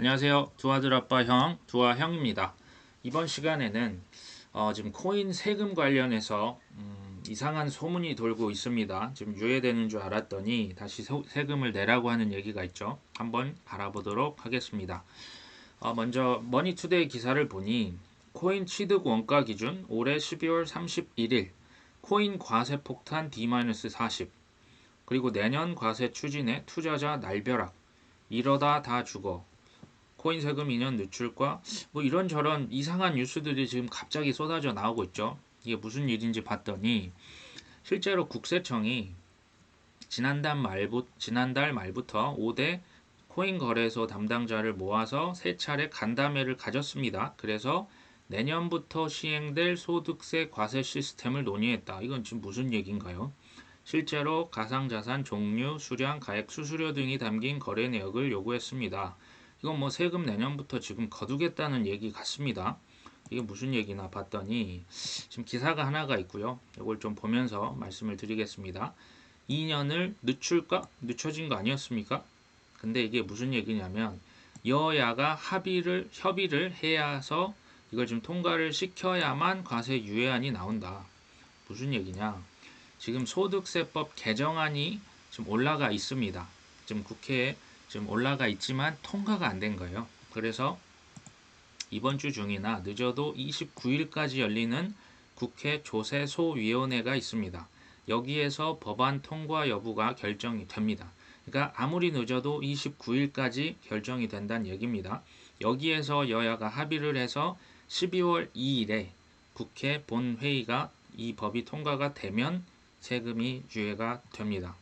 안녕하세요. 두아들 아빠 형, 두아형입니다. 이번 시간에는 지금 코인 세금 관련해서 이상한 소문이 돌고 있습니다. 지금 유예되는 줄 알았더니 다시 세금을 내라고 하는 얘기가 있죠. 한번 알아보도록 하겠습니다. 먼저 머니투데이 기사를 보니 코인 취득 원가 기준 올해 12월 31일 코인 과세 폭탄 D-40 그리고 내년 과세 추진에 투자자 날벼락 이러다 다 죽어 코인 세금 2년 늦출과 뭐 이런저런 이상한 뉴스들이 지금 갑자기 쏟아져 나오고 있죠. 이게 무슨 일인지 봤더니 실제로 국세청이 지난달 말부터 5대 코인 거래소 담당자를 모아서 세 차례 간담회를 가졌습니다. 그래서 내년부터 시행될 소득세 과세 시스템을 논의했다. 이건 지금 무슨 얘기인가요? 실제로 가상자산 종류, 수량, 가액, 수수료 등이 담긴 거래 내역을 요구했습니다. 이건 뭐 세금 내년부터 지금 거두겠다는 얘기 같습니다. 이게 무슨 얘기나 봤더니 지금 기사가 하나가 있고요. 이걸 좀 보면서 말씀을 드리겠습니다. 2년을 늦출까? 늦춰진 거 아니었습니까? 근데 이게 무슨 얘기냐면 여야가 협의를 해야서 이걸 지금 통과를 시켜야만 과세 유예안이 나온다. 무슨 얘기냐? 지금 소득세법 개정안이 지금 올라가 있습니다. 지금 국회에 지금 올라가 있지만 통과가 안 된 거예요. 그래서 이번 주 중이나 늦어도 29일까지 열리는 국회 조세소위원회가 있습니다. 여기에서 법안 통과 여부가 결정이 됩니다. 그러니까 아무리 늦어도 29일까지 결정이 된다는 얘기입니다. 여기에서 여야가 합의를 해서 12월 2일에 국회 본회의가 이 법이 통과가 되면 세금이 유예가 됩니다.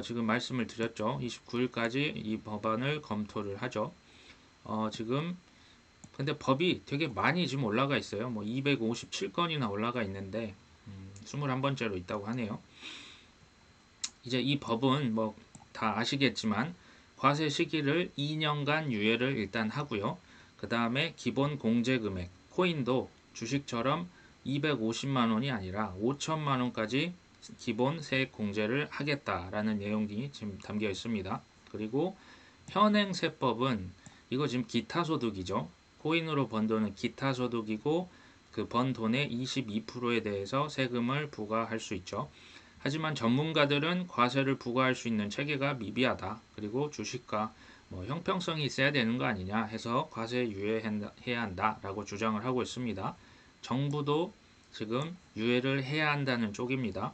지금 말씀을 드렸죠. 29일까지 이 법안을 검토를 하죠. 지금 근데 법이 되게 많이 지금 올라가 있어요. 뭐 257건이나 올라가 있는데 21번째로 있다고 하네요. 이제 이 법은 뭐 다 아시겠지만 과세 시기를 2년간 유예를 일단 하고요. 그 다음에 기본 공제 금액, 코인도 주식처럼 250만 원이 아니라 5천만 원까지 기본 세액 공제를 하겠다라는 내용이 지금 담겨 있습니다. 그리고 현행 세법은 이거 지금 기타 소득이죠. 코인으로 번 돈은 기타 소득이고 그 번 돈의 22%에 대해서 세금을 부과할 수 있죠. 하지만 전문가들은 과세를 부과할 수 있는 체계가 미비하다. 그리고 주식과 뭐 형평성이 있어야 되는 거 아니냐 해서 과세 유예해야 한다라고 주장을 하고 있습니다. 정부도 지금 유예를 해야 한다는 쪽입니다.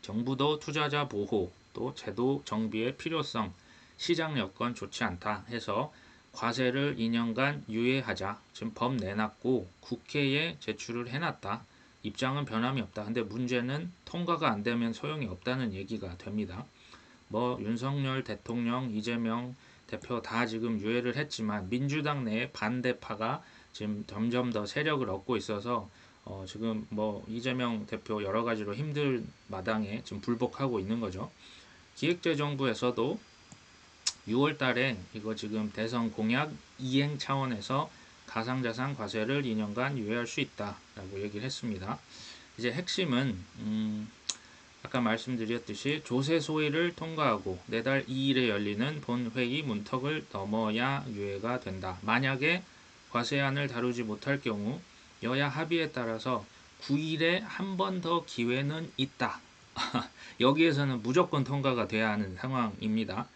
정부도 투자자 보호, 또 제도 정비의 필요성, 시장 여건 좋지 않다 해서 과세를 2년간 유예하자. 지금 법 내놨고 국회에 제출을 해놨다. 입장은 변함이 없다. 근데 문제는 통과가 안 되면 소용이 없다는 얘기가 됩니다. 뭐 윤석열 대통령, 이재명 대표 다 지금 유예를 했지만 민주당 내에 반대파가 지금 점점 더 세력을 얻고 있어서 지금 뭐 이재명 대표 여러 가지로 힘들 마당에 지금 불복하고 있는 거죠. 기획재정부에서도 6월 달에 이거 지금 대선 공약 이행 차원에서 가상자산 과세를 2년간 유예할 수 있다라고 얘기를 했습니다. 이제 핵심은 아까 말씀드렸듯이 조세 소위를 통과하고 내달 2일에 열리는 본회의 문턱을 넘어야 유예가 된다. 만약에 과세안을 다루지 못할 경우 여야 합의에 따라서 9일에 한 번 더 기회는 있다. 여기에서는 무조건 통과가 돼야 하는 상황입니다.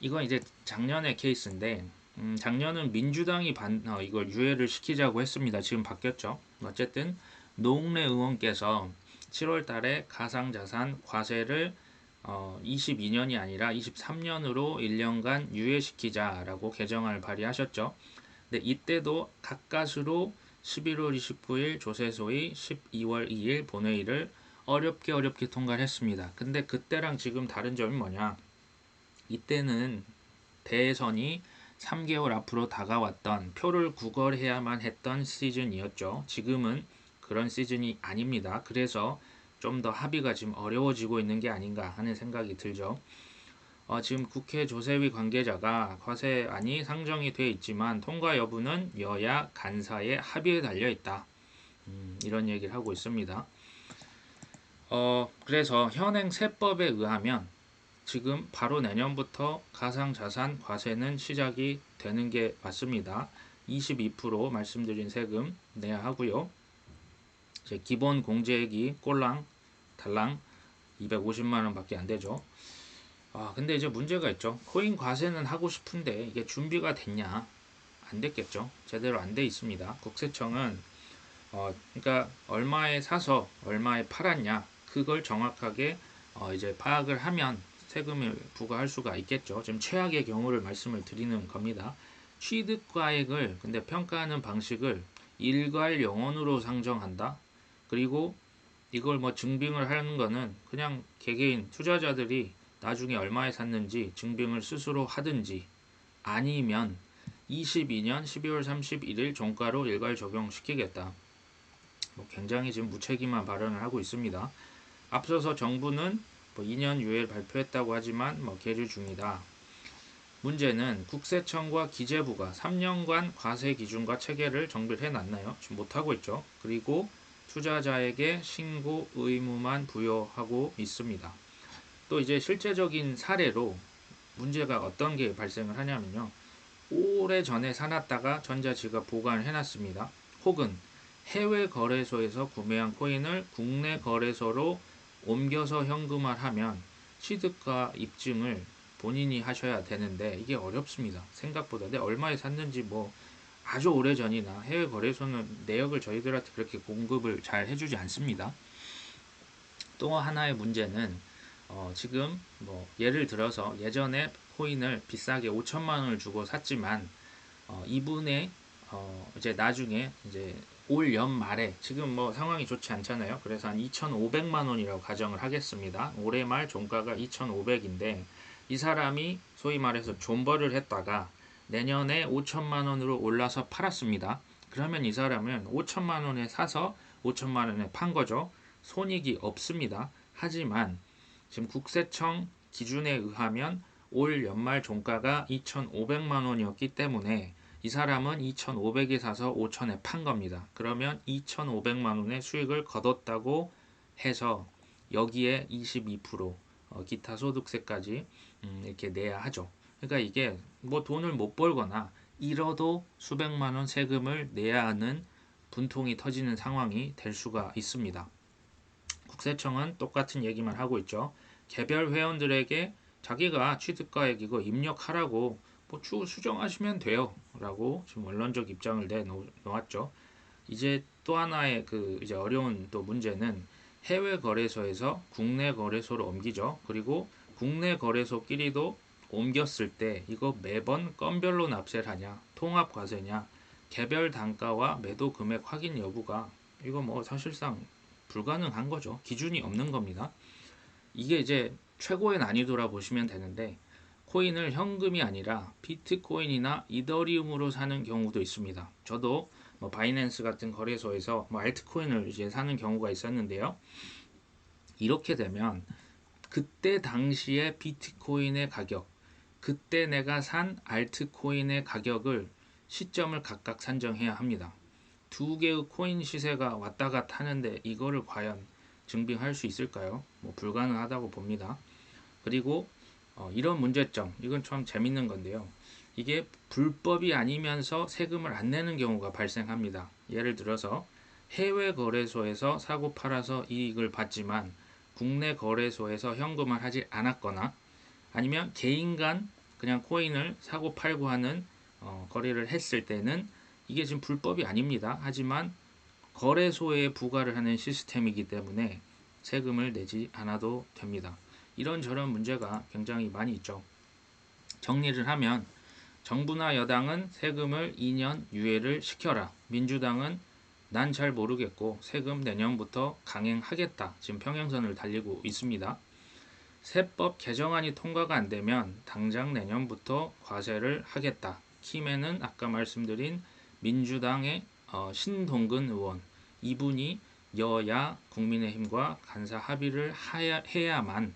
이건 이제 작년의 케이스인데 작년은 민주당이 이걸 유예를 시키자고 했습니다. 지금 바뀌었죠. 어쨌든 노웅래 의원께서 7월 달에 가상자산 과세를 22년이 아니라 23년으로 1년간 유예시키자라고 개정안을 발의하셨죠. 근데 이때도 가까스로 11월 29일 조세소위 12월 2일 본회의를 어렵게 통과를 했습니다. 근데 그때랑 지금 다른 점이 뭐냐? 이때는 대선이 3개월 앞으로 다가왔던 표를 구걸해야만 했던 시즌이었죠. 지금은 그런 시즌이 아닙니다. 그래서 좀 더 합의가 지금 어려워지고 있는 게 아닌가 하는 생각이 들죠. 지금 국회 조세위 관계자가 과세안이 상정이 돼 있지만 통과 여부는 여야 간사의 합의에 달려 있다. 이런 얘기를 하고 있습니다. 그래서 현행 세법에 의하면 지금 바로 내년부터 가상자산 과세는 시작이 되는 게 맞습니다. 22% 말씀드린 세금 내야 하고요. 이제 기본 공제액이 꼴랑 달랑 250만 원밖에 안 되죠. 근데 이제 문제가 있죠. 코인 과세는 하고 싶은데 이게 준비가 됐냐? 안 됐겠죠. 제대로 안 돼 있습니다. 국세청은 그러니까 얼마에 사서 얼마에 팔았냐 그걸 정확하게 이제 파악을 하면 세금을 부과할 수가 있겠죠. 지금 최악의 경우를 말씀을 드리는 겁니다. 취득가액을 근데 평가하는 방식을 일괄 영원으로 상정한다. 그리고 이걸 뭐 증빙을 하는 거는 그냥 개개인 투자자들이 나중에 얼마에 샀는지 증빙을 스스로 하든지 아니면 22년 12월 31일 종가로 일괄 적용시키겠다. 굉장히 지금 무책임한 발언을 하고 있습니다. 앞서서 정부는 2년 유예를 발표했다고 하지만 계류 중이다. 문제는 국세청과 기재부가 3년간 과세 기준과 체계를 정비를 해놨나요? 지금 못하고 있죠. 그리고 투자자에게 신고 의무만 부여하고 있습니다. 또 이제 실제적인 사례로 문제가 어떤 게 발생을 하냐면요. 오래전에 사놨다가 전자지갑 보관을 해놨습니다. 혹은 해외 거래소에서 구매한 코인을 국내 거래소로 옮겨서 현금화하면 취득가 입증을 본인이 하셔야 되는데 이게 어렵습니다. 생각보다. 근데 얼마에 샀는지 아주 오래전이나 해외 거래소는 내역을 저희들한테 그렇게 공급을 잘 해주지 않습니다. 또 하나의 문제는 지금 예를 들어서 예전에 코인을 비싸게 5천만 원을 주고 샀지만 이분의 이제 나중에 이제 올 연말에 지금 상황이 좋지 않잖아요. 그래서 한 2,500만 원이라고 가정을 하겠습니다. 올해 말 종가가 2,500인데 이 사람이 소위 말해서 존버를 했다가 내년에 5천만 원으로 올라서 팔았습니다. 그러면 이 사람은 5천만 원에 사서 5천만 원에 판 거죠. 손익이 없습니다. 하지만 지금 국세청 기준에 의하면 올 연말 종가가 2,500만 원이었기 때문에 이 사람은 2,500에 사서 5,000에 판 겁니다. 그러면 2,500만 원의 수익을 거뒀다고 해서 여기에 22% 기타 소득세까지 이렇게 내야 하죠. 그러니까 이게 돈을 못 벌거나 잃어도 수백만 원 세금을 내야 하는 분통이 터지는 상황이 될 수가 있습니다. 국세청은 똑같은 얘기만 하고 있죠. 개별 회원들에게 자기가 취득가액 이거 입력하라고 수정하시면 돼요 라고 지금 원론적 입장을 내놓았죠. 이제 또 하나의 이제 어려운 또 문제는 해외 거래소에서 국내 거래소로 옮기죠. 그리고 국내 거래소끼리도 옮겼을 때 이거 매번 건별로 납세를 하냐, 통합 과세냐, 개별 단가와 매도 금액 확인 여부가 이거 사실상 불가능한 거죠. 기준이 없는 겁니다. 이게 이제 최고의 난이도라 보시면 되는데 코인을 현금이 아니라 비트코인이나 이더리움으로 사는 경우도 있습니다. 저도 바이낸스 같은 거래소에서 알트코인을 이제 사는 경우가 있었는데요. 이렇게 되면 그때 당시의 비트코인의 가격, 그때 내가 산 알트코인의 가격을 시점을 각각 산정해야 합니다. 두 개의 코인 시세가 왔다 갔다 하는데 이거를 과연 증빙할 수 있을까요? 불가능하다고 봅니다. 그리고 이런 문제점, 이건 참 재밌는 건데요. 이게 불법이 아니면서 세금을 안 내는 경우가 발생합니다. 예를 들어서 해외 거래소에서 사고 팔아서 이익을 받지만 국내 거래소에서 현금을 하지 않았거나 아니면 개인 간 그냥 코인을 사고 팔고 하는 거래를 했을 때는 이게 지금 불법이 아닙니다. 하지만 거래소에 부과를 하는 시스템이기 때문에 세금을 내지 않아도 됩니다. 이런저런 문제가 굉장히 많이 있죠. 정리를 하면 정부나 여당은 세금을 2년 유예를 시켜라. 민주당은 난 잘 모르겠고 세금 내년부터 강행하겠다. 지금 평행선을 달리고 있습니다. 세법 개정안이 통과가 안 되면 당장 내년부터 과세를 하겠다. 키맨은 아까 말씀드린 민주당의 신동근 의원 이분이 여야 국민의힘과 간사 합의를 해야만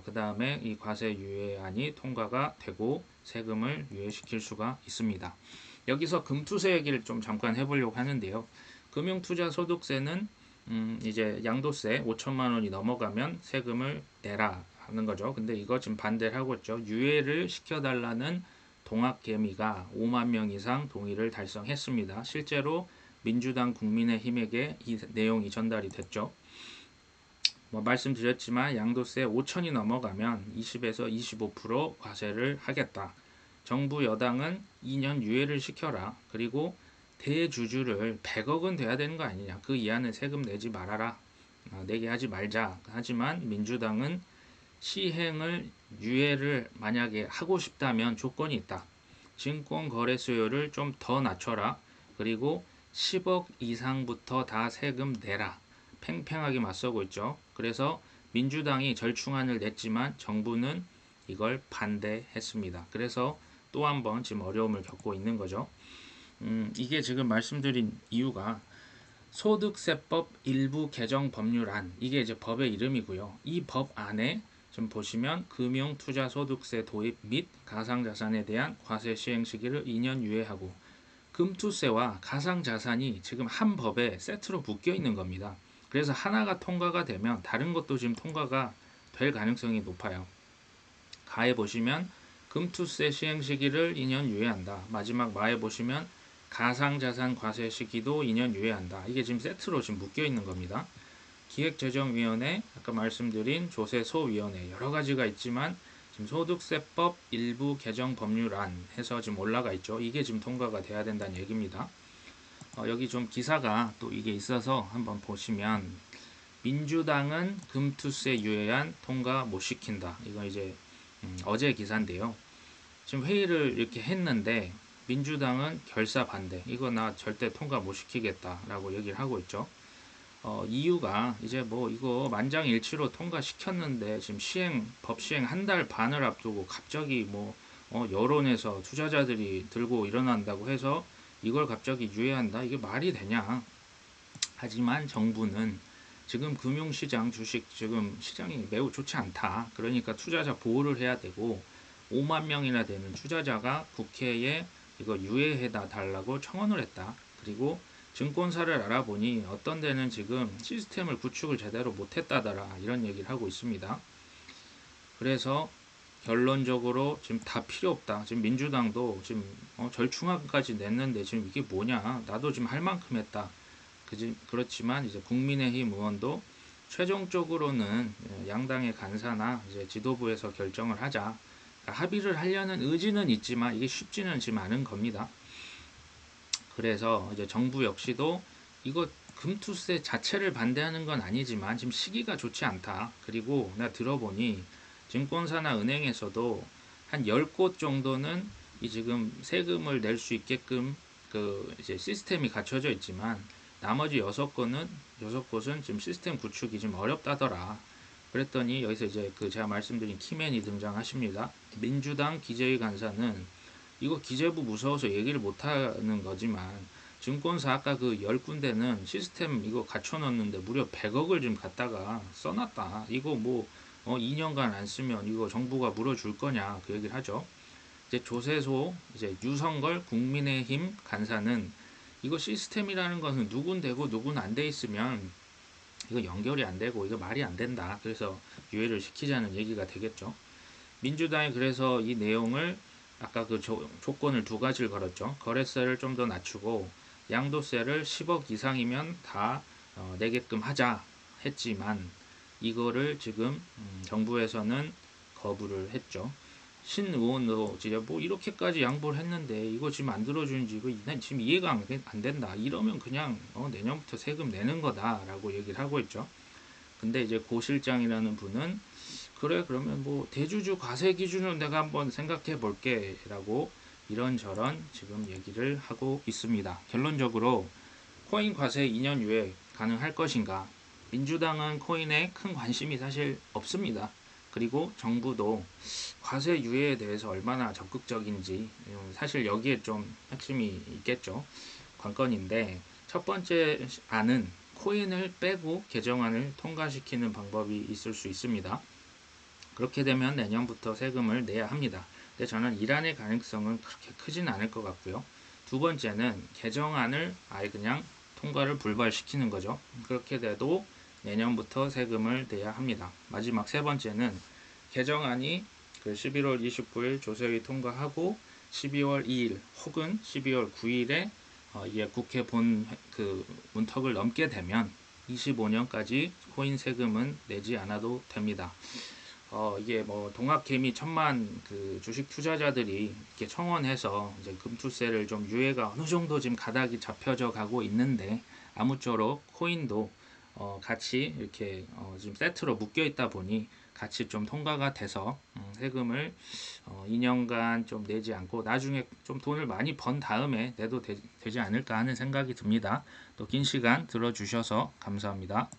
그 다음에 이 과세 유예안이 통과가 되고 세금을 유예시킬 수가 있습니다. 여기서 금투세 얘기를 좀 잠깐 해보려고 하는데요. 금융투자소득세는 이제 양도세 5천만 원이 넘어가면 세금을 내라 하는 거죠. 근데 이거 지금 반대를 하고 있죠. 유예를 시켜달라는 동학개미가 5만 명 이상 동의를 달성했습니다. 실제로 민주당 국민의힘에게 이 내용이 전달이 됐죠. 말씀드렸지만 양도세 5천이 넘어가면 20에서 25% 과세를 하겠다. 정부 여당은 2년 유예를 시켜라. 그리고 대주주를 100억은 돼야 되는 거 아니냐. 그 이하는 세금 내지 말아라. 내게 하지 말자. 하지만 민주당은 시행을 유예를 만약에 하고 싶다면 조건이 있다. 증권 거래 수요를 좀 더 낮춰라. 그리고 10억 이상부터 다 세금 내라. 팽팽하게 맞서고 있죠. 그래서 민주당이 절충안을 냈지만 정부는 이걸 반대했습니다. 그래서 또 한 번 지금 어려움을 겪고 있는 거죠. 이게 지금 말씀드린 이유가 소득세법 일부 개정 법률안, 이게 이제 법의 이름이고요. 이 법 안에 지금 보시면 금융투자소득세 도입 및 가상자산에 대한 과세 시행 시기를 2년 유예하고, 금투세와 가상자산이 지금 한 법에 세트로 묶여 있는 겁니다. 그래서 하나가 통과가 되면 다른 것도 지금 통과가 될 가능성이 높아요. 가에 보시면 금투세 시행 시기를 2년 유예한다. 마지막 마에 보시면 가상자산 과세 시기도 2년 유예한다. 이게 지금 세트로 지금 묶여 있는 겁니다. 기획재정위원회, 아까 말씀드린 조세소위원회, 여러 가지가 있지만 지금 소득세법 일부 개정 법률안 해서 지금 올라가 있죠. 이게 지금 통과가 돼야 된다는 얘기입니다. 여기 좀 기사가 또 이게 있어서 한번 보시면, 민주당은 금투세 유예안 통과 못 시킨다. 이거 이제 어제 기사인데요. 지금 회의를 이렇게 했는데 민주당은 결사 반대. 이거 나 절대 통과 못 시키겠다라고 얘기를 하고 있죠. 이유가 이제 이거 만장일치로 통과시켰는데 지금 법 시행 한 달 반을 앞두고 갑자기 여론에서 투자자들이 들고 일어난다고 해서 이걸 갑자기 유예한다? 이게 말이 되냐? 하지만 정부는 지금 금융시장 주식 지금 시장이 매우 좋지 않다. 그러니까 투자자 보호를 해야 되고 5만 명이나 되는 투자자가 국회에 이거 유예해 달라고 청원을 했다. 그리고 증권사를 알아보니 어떤 데는 지금 시스템을 구축을 제대로 못했다더라. 이런 얘기를 하고 있습니다. 그래서 결론적으로 지금 다 필요 없다. 지금 민주당도 지금 절충안까지 냈는데 지금 이게 뭐냐. 나도 지금 할 만큼 했다. 그렇지만 이제 국민의힘 의원도 최종적으로는 양당의 간사나 이제 지도부에서 결정을 하자. 그러니까 합의를 하려는 의지는 있지만 이게 쉽지는 지금 않은 겁니다. 그래서 이제 정부 역시도 이거 금투세 자체를 반대하는 건 아니지만 지금 시기가 좋지 않다. 그리고 내가 들어보니 증권사나 은행에서도 한 10곳 정도는 이 지금 세금을 낼 수 있게끔 그 이제 시스템이 갖춰져 있지만 나머지 6곳은 지금 시스템 구축이 좀 어렵다더라. 그랬더니 여기서 이제 그 제가 말씀드린 키맨이 등장하십니다. 민주당 기재위 간사는 이거 기재부 무서워서 얘기를 못하는 거지만 증권사 아까 그 10군데는 시스템 이거 갖춰놨는데 무려 100억을 지금 갖다가 써놨다. 이거 2년간 안 쓰면 이거 정부가 물어줄 거냐 그 얘기를 하죠. 이제 조세소 이제 유성걸 국민의힘 간사는 이거 시스템이라는 것은 누군 되고 누군 안 돼 있으면 이거 연결이 안 되고 이거 말이 안 된다. 그래서 유예를 시키자는 얘기가 되겠죠. 민주당이 그래서 이 내용을 아까 그 조건을 두 가지를 걸었죠. 거래세를 좀 더 낮추고 양도세를 10억 이상이면 다 내게끔 하자 했지만 이거를 지금 정부에서는 거부를 했죠. 신 의원도 이제 이렇게까지 양보를 했는데 이거 지금 안 들어주는지 이거 난 지금 이해가 안 된다. 이러면 그냥 내년부터 세금 내는 거다라고 얘기를 하고 있죠. 근데 이제 고 실장이라는 분은 그래 그러면 대주주 과세 기준으로 내가 한번 생각해 볼게 라고 이런저런 지금 얘기를 하고 있습니다. 결론적으로 코인 과세 2년 유예 가능할 것인가? 민주당은 코인에 큰 관심이 사실 없습니다. 그리고 정부도 과세 유예에 대해서 얼마나 적극적인지 사실 여기에 좀 핵심이 있겠죠. 관건인데 첫 번째 안은 코인을 빼고 개정안을 통과시키는 방법이 있을 수 있습니다. 그렇게 되면 내년부터 세금을 내야 합니다. 근데 저는 이란의 가능성은 그렇게 크진 않을 것 같고요. 두 번째는 개정안을 아예 그냥 통과를 불발시키는 거죠. 그렇게 돼도 내년부터 세금을 내야 합니다. 마지막 세 번째는 개정안이 그 11월 29일 조서위 통과하고 12월 2일 혹은 12월 9일에 이게 국회 본 그 문턱을 넘게 되면 25년까지 코인 세금은 내지 않아도 됩니다. 이게 뭐 동학개미 천만 그 주식 투자자들이 이렇게 청원해서 이제 금투세를 좀 유예가 어느 정도 지금 가닥이 잡혀져 가고 있는데 아무쪼록 코인도 같이 이렇게 지금 세트로 묶여 있다 보니 같이 좀 통과가 돼서 세금을 2년간 좀 내지 않고 나중에 좀 돈을 많이 번 다음에 내도 되지 않을까 하는 생각이 듭니다. 또 긴 시간 들어주셔서 감사합니다.